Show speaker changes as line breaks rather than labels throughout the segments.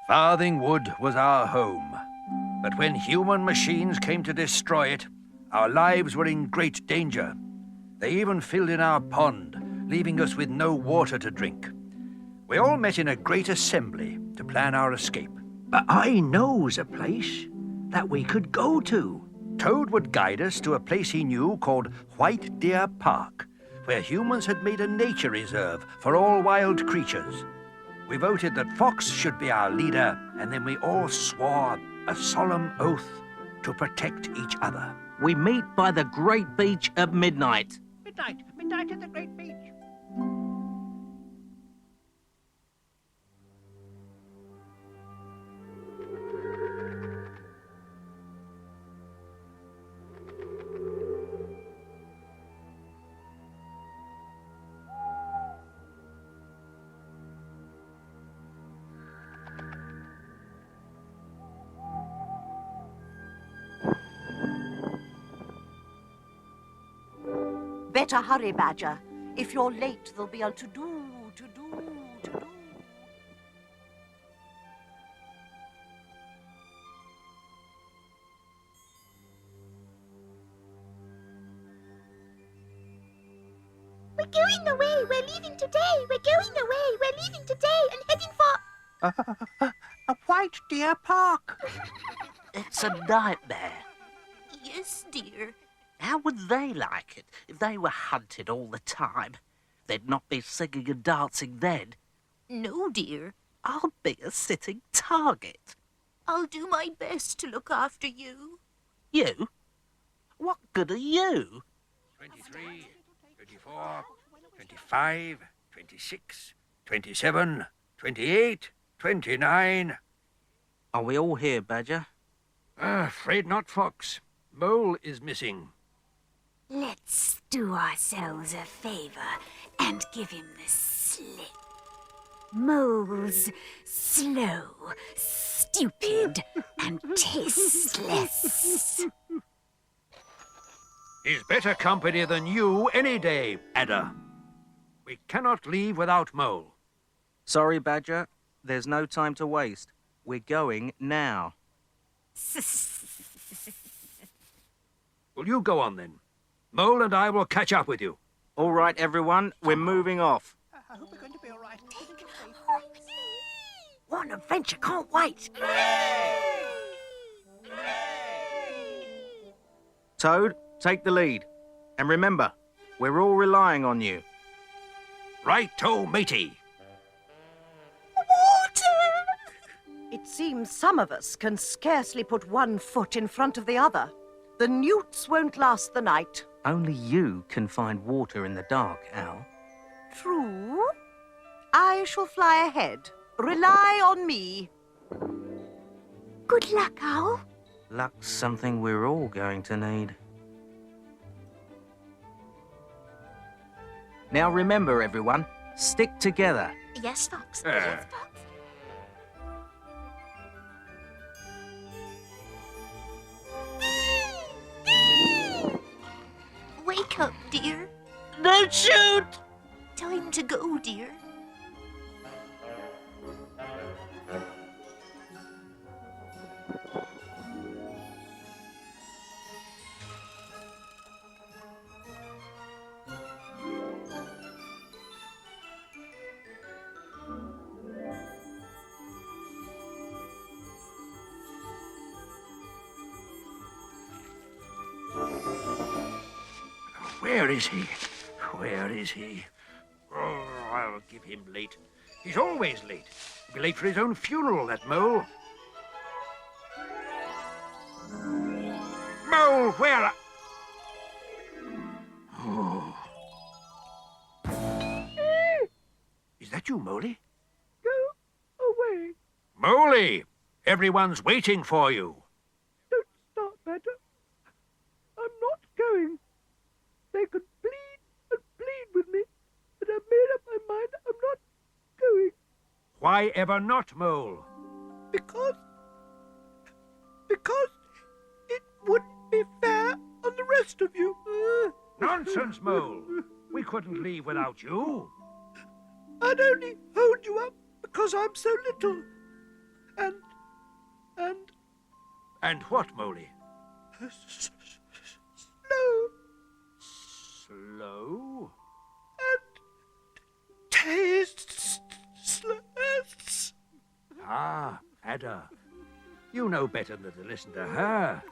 Farthing Wood was our home. But when human machines came to destroy it, our lives were in great danger. They even filled in our pond, leaving us with no water to drink. We all met in a great assembly to plan our escape.
But I knows a place that we could go to.
Toad would guide us to a place he knew called White Deer Park, where humans had made a nature reserve for all wild creatures. We voted that Fox should be our leader, and then we all swore a solemn oath to protect each other.
We meet by the great beach at midnight.
Midnight at the great beach.
Better hurry, Badger. If you're late, there'll be a to-do.
We're going away. We're leaving today. We're going away. We're leaving today and heading for...
A White Deer Park.
It's a nightmare.
Yes, dear.
How would they like it if they were hunted all the time? They'd not be singing and dancing then.
No, dear.
I'll be a sitting target.
I'll do my best to look after you.
You? What good are you?
23, 24, 25, 26, 27, 28, 29.
Are we all here, Badger?
Afraid not, Fox. Mole is missing.
Let's do ourselves a favor and give him the slip. Mole's slow, stupid, and tasteless.
He's better company than you any day, Adder. We cannot leave without Mole.
Sorry, Badger. There's no time to waste. We're going now.
Well, you go on then. Mole and I will catch up with you.
All right, everyone. We're moving off.
I hope we're going to be all right.
What an adventure, can't wait.
Toad, take the lead. And remember, we're all relying on you.
Right-o, matey.
It seems some of us can scarcely put one foot in front of the other. The Newts won't last the night.
Only you can find water in the dark, Al.
True. I shall fly ahead. Rely on me.
Good luck, Owl.
Luck's something we're all going to need. Now remember, everyone, stick together.
Yes, Fox. Yes, Fox. Wake up, dear.
Don't shoot!
Time to go, dear.
Where is he? Where is he? Oh, I'll give him late. He's always late. He'll be late for his own funeral, that Mole. Mole, where are... Oh. Is that you, Moley?
Go away.
Moley! Everyone's waiting for you.
Don't start, Badger. I'm not going. They could plead and plead with me, but I've made up my mind I'm not going.
Why ever not, Mole?
Because it wouldn't be fair on the rest of you.
Nonsense, Mole. We couldn't leave without you.
I'd only hold you up because I'm so little. and
And what, Moley?
slow
Slow?
tasteless.
Ah, Ada. You know better than to listen to her.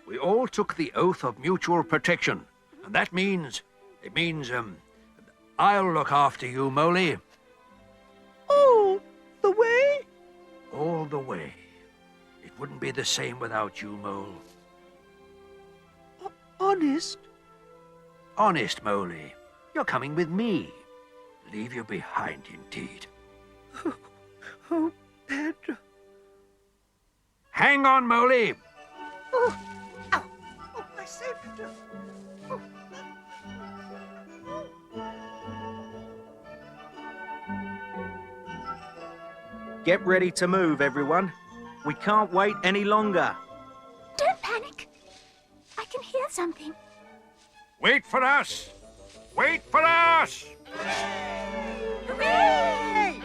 We all took the oath of mutual protection. And that means... I'll look after you, Moley.
All the way?
All the way. It wouldn't be the same without you, Mole.
Honest?
Honest, Moley. You're coming with me. Leave you behind, indeed.
Oh, Pedro.
Hang on, Moley.
Oh, ow. Oh, I say, Pedro. Oh.
Get ready to move, everyone. We can't wait any longer.
Don't panic. I can hear something.
Wait for us. Wait for us.
Hooray!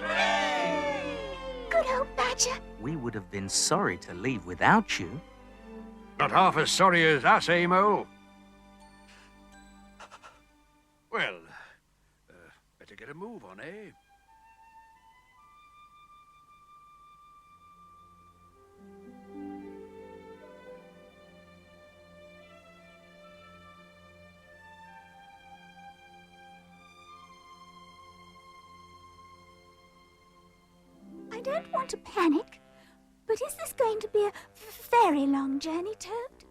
Good old Badger.
We would have been sorry to leave without you.
Not half as sorry as us, eh, Mole? Well, better get a move on, eh?
I don't want to panic, but is this going to be a very long journey, Toad?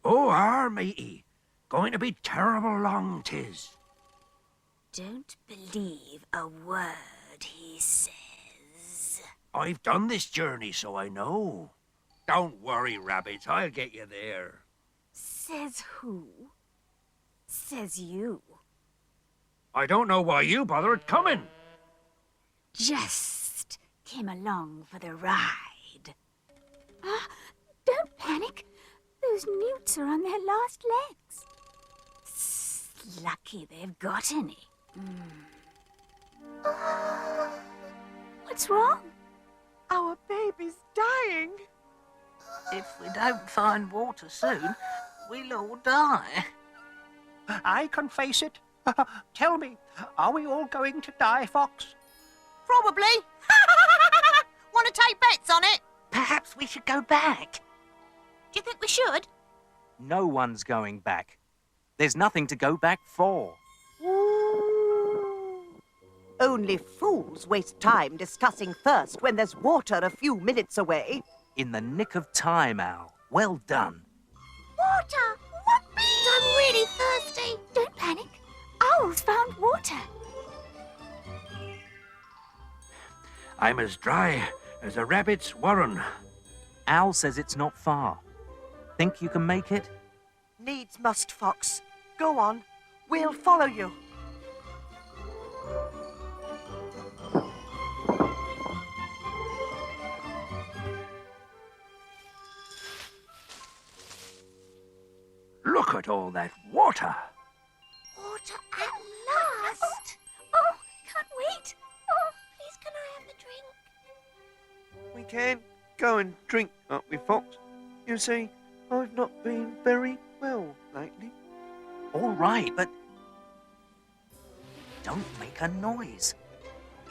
Oh, matey. Going to be terrible long, 'tis.
Don't believe a word he says.
I've done this journey, so I know. Don't worry, Rabbits. I'll get you there.
Says who? Says you.
I don't know why you bothered coming.
Just came along for the ride. Ah, don't panic. Those newts are on their last legs. Lucky they've got any. What's wrong?
Our baby's dying.
If we don't find water soon, we'll all die.
I can face it. Tell me, are we all going to die, Fox?
Probably. Want to take bets on it?
Perhaps we should go back.
Do you think we should?
No one's going back. There's nothing to go back for.
Only fools waste time discussing thirst when there's water a few minutes away.
In the nick of time, Al. Well done.
Water! Whoopee! I'm really thirsty.
Don't panic. Owl's found water.
I'm as dry as a rabbit's warren.
Al says it's not far. Think you can make it?
Needs must, Fox. Go on. We'll follow you.
Look at all that water.
Water at last.
Oh, can't wait.
Oh, please can I have the drink?
We can go and drink, can't we, Fox? You see, I've not been very well lately.
All right, but don't make a noise.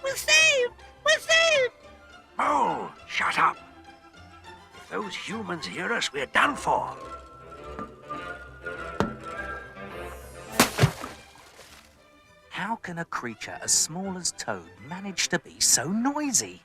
We're saved! We're saved!
Mole, shut up. If those humans hear us, we're done for.
How can a creature as small as Toad manage to be so noisy?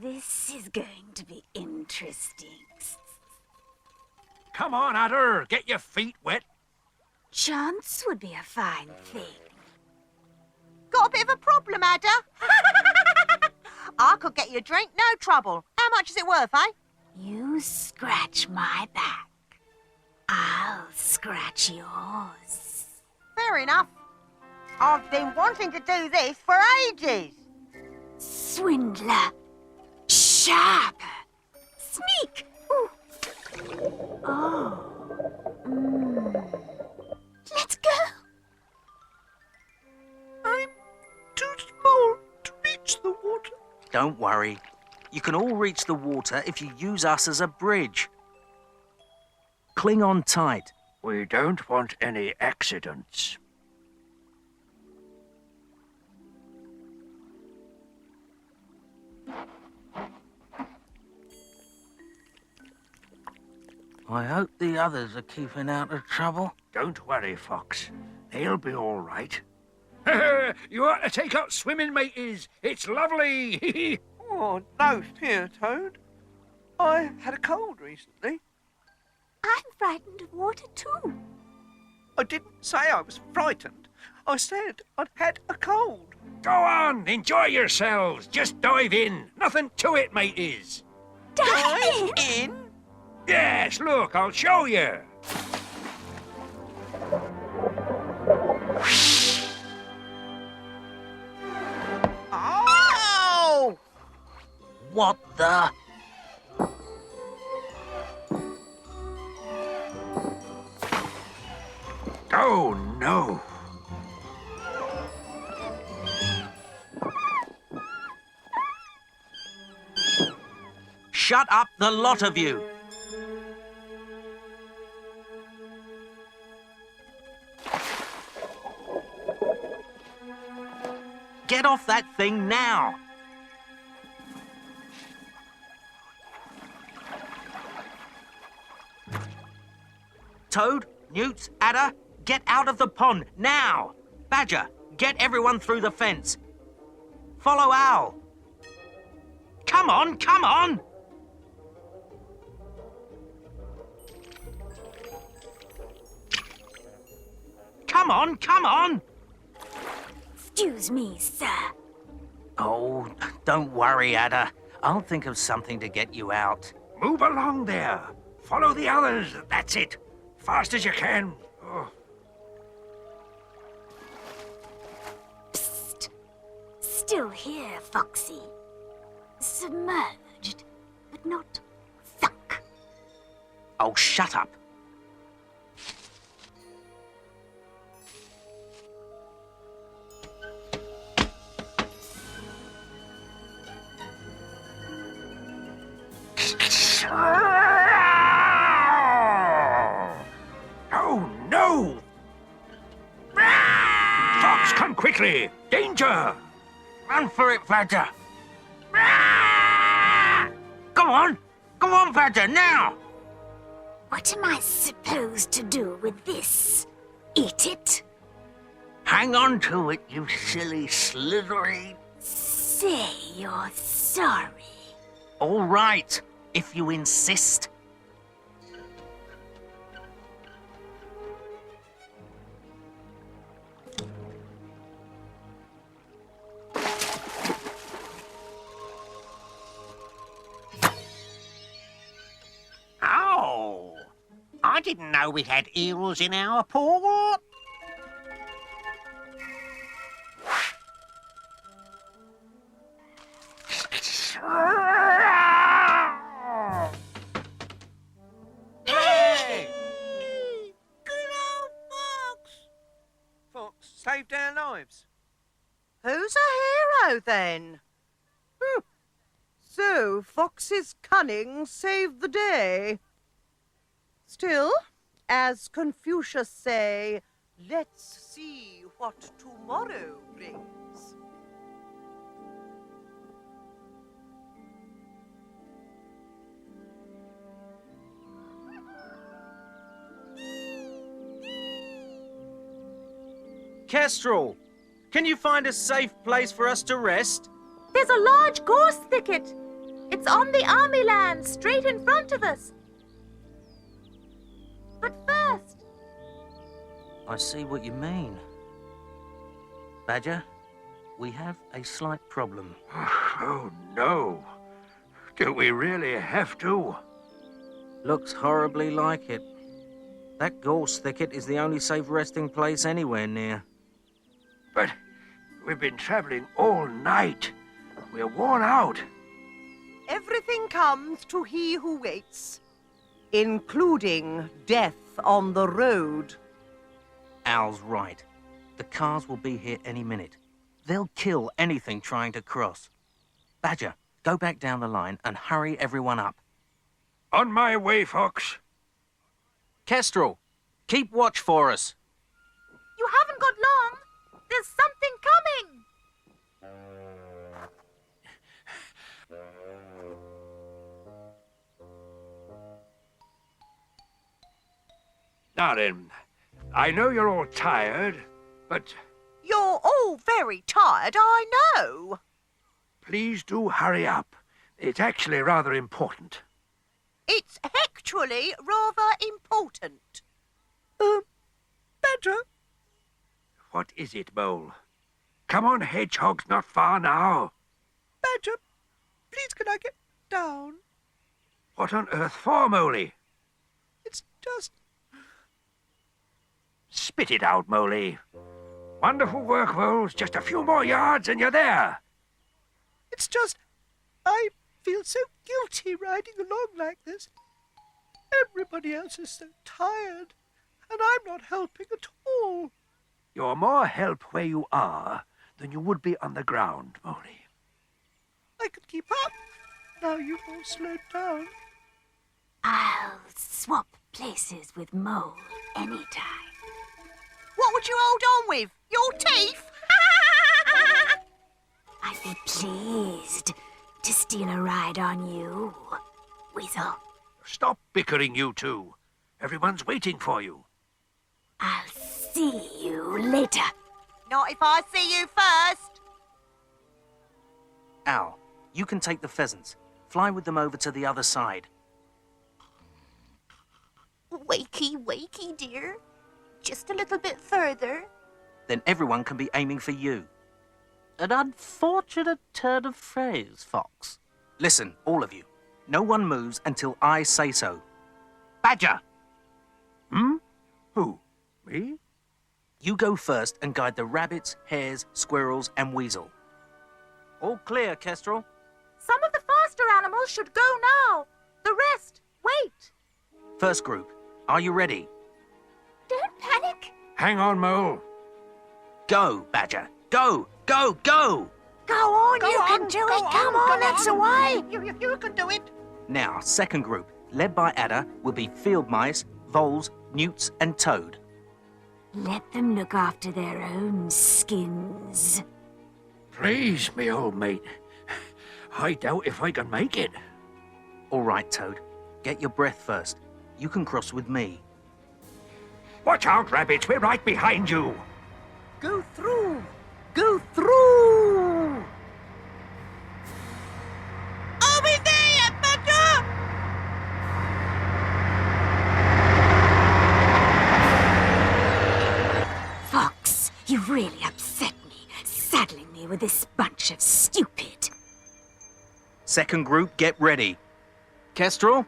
this is going to be interesting.
Come on, Adder, get your feet wet.
Chance would be a fine thing.
Got a bit of a problem, Ada? I could get you a drink, no trouble. How much is it worth, eh?
You scratch my back, I'll scratch yours.
Fair enough. I've been wanting to do this for ages.
Swindler. Sharper. Sneak. Ooh. Oh. Let's go.
I'm too small to reach the water.
Don't worry. You can all reach the water if you use us as a bridge. Cling on tight.
We don't want any accidents.
I hope the others are keeping out of trouble.
Don't worry, Fox. They'll be all right. You ought to take up swimming, mateys. It's lovely.
Oh, no fear, Toad. I had a cold recently.
I'm frightened of water too.
I didn't say I was frightened. I said I'd had a cold.
Go on, enjoy yourselves. Just dive in. Nothing to it, mateys.
Dive
in?
Yes, look, I'll show you.
Oh!
What the?
Oh, no.
Shut up, the lot of you. Get off that thing now. Toad, Newts, Adder, get out of the pond now. Badger, get everyone through the fence. Follow Owl. Come on, come on! Come on, come on!
Excuse me, sir.
Oh, don't worry, Adder. I'll think of something to get you out.
Move along there. Follow the others. That's it. Fast as you can. Oh.
Psst. Still here, Foxy. Submerged, but not sunk.
Oh, shut up.
Oh, no! Fox, come quickly! Danger!
Run for it, Badger. Go on! Go on, Badger, now!
What am I supposed to do with this? Eat it?
Hang on to it, you silly slithery.
Say you're sorry.
All right, if you insist.
Oh, I didn't know we had eels in our port.
Hey! Good old Fox! Fox saved our lives.
Who's a hero, then? So, Fox's cunning saved the day. Still, as Confucius say, let's see what tomorrow brings.
Kestrel, can you find a safe place for us to rest?
There's a large gorse thicket. It's on the army land, straight in front of us. But first,
I see what you mean. Badger, we have a slight problem.
Oh, no. Do we really have to?
Looks horribly like it. That gorse thicket is the only safe resting place anywhere near.
But we've been traveling all night. We're worn out.
Everything comes to he who waits, including death on the road.
Al's right. The cars will be here any minute. They'll kill anything trying to cross. Badger, go back down the line and hurry everyone up.
On my way, Fox.
Kestrel, keep watch for us.
you haven't got long. There's something coming.
Now then, I know you're all tired, but
You're all very tired, I know.
please do hurry up. It's actually rather important.
It's actually rather important.
Badger,
What is it, Mole? Come on, hedgehog's not far now.
Badger, please can I get down?
What on earth for, Moley?
It's just...
Spit it out, Moley. Wonderful work, Moles. Just a few more yards and you're there.
It's just... I feel so guilty riding along like this. Everybody else is so tired, and I'm not helping at all.
You're more help where you are than you would be on the ground, Moley.
I can keep up. Now you've all slowed down.
I'll swap places with Mole anytime.
What would you hold on with? Your teeth?
I'd be pleased to steal a ride on you, Weasel.
Stop bickering, you two. Everyone's waiting for you.
I'll see you later.
Not if I see you first.
Al, you can take the pheasants. Fly with them over to the other side.
Wakey, wakey, dear. Just a little bit further.
Then everyone can be aiming for you. An unfortunate turn of phrase, Fox. Listen, all of you. No one moves until I say so. Badger!
Who? Me?
You go first and guide the rabbits, hares, squirrels, and weasel. All clear, Kestrel.
Some of the faster animals should go now. The rest, wait.
First group, are you ready?
Don't panic.
Hang on, Mole.
Go, Badger. Go, go, go!
Go on,
Go
you
on,
can do
go
it.
on,
Come
go
on,
on.
that's the way.
You can do it.
Now, second group, led by Adder, will be field mice, voles, newts, and toad.
Let them look after their own skins.
Please, me old mate. I doubt if I can make it.
All right, Toad. Get your breath first. You can cross with me.
Watch out, rabbits. We're right behind you.
Go through. Go through. Over there, Badger.
Fox, you've really upset me, saddling me with this bunch of stupid.
Second group, get ready. Kestrel,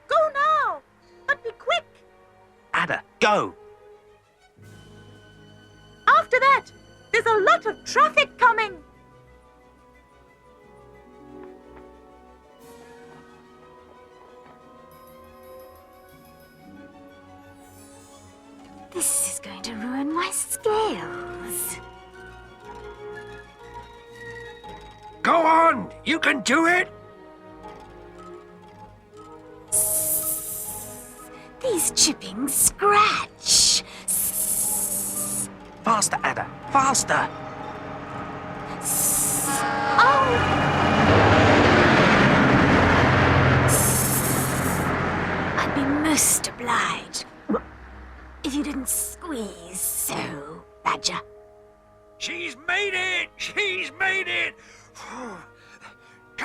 Go now. But be quick.
Adder, go!
After that, there's a lot of traffic coming.
This is going to ruin my scales.
Go on. You can do it.
These chippings scratch.
Faster, Adder, faster!
I'd be most obliged if you didn't squeeze so, Badger.
She's made it. She's made it.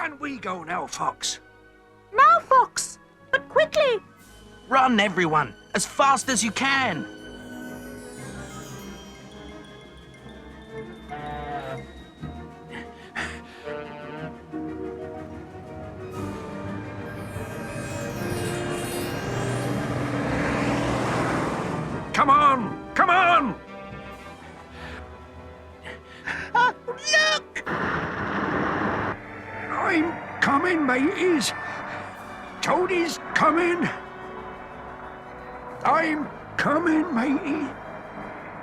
And we go now, Fox.
Now, Fox! But quickly!
Run, everyone, as fast as you can.
Come on! Come on!
Look!
I'm coming, mateys. Toadie's coming. I'm coming, matey.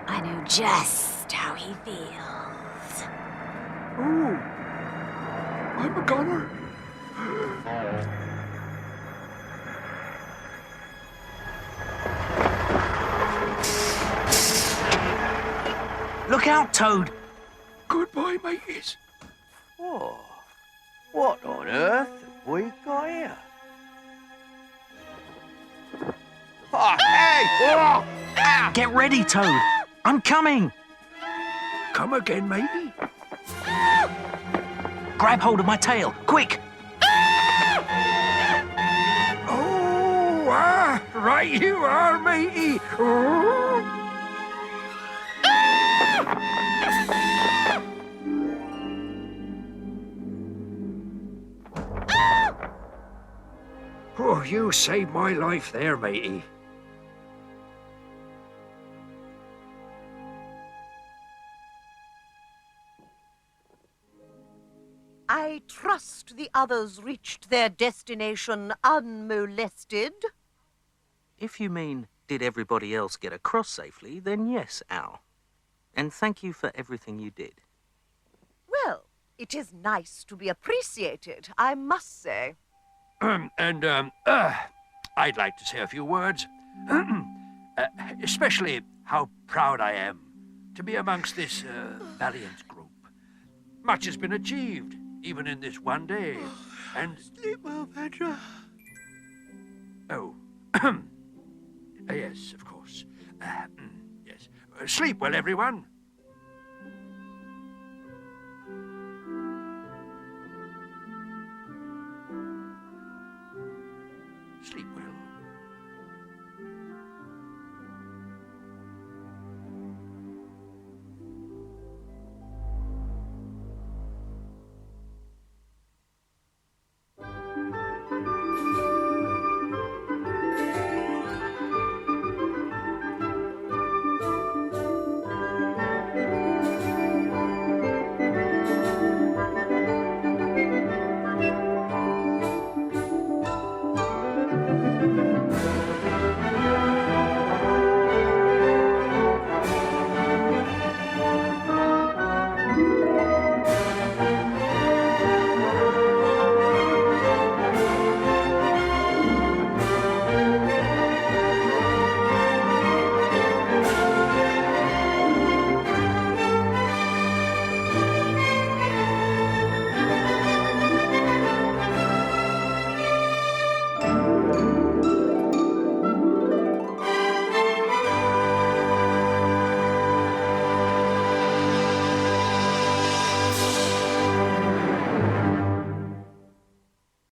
I know just how he feels.
Oh, I'm a goner.
Look out, Toad.
Goodbye, mateys.
Oh, what on earth have we got here? Oh, hey! Oh! Ah!
Get ready, Toad. I'm coming.
Come again, matey.
Grab hold of my tail, quick.
Oh, right you are, matey. Oh. Oh, you saved my life there, matey.
I trust the others reached their destination unmolested.
If you mean, did everybody else get across safely, then yes, Al. And thank you for everything you did.
Well, it is nice to be appreciated, I must say.
I'd like to say a few words. Especially how proud I am to be amongst this valiant group. Much has been achieved, even in this one day. And...
Sleep well, Badger.
Oh. Yes, of course. Yes. Sleep well, everyone. Sleep well.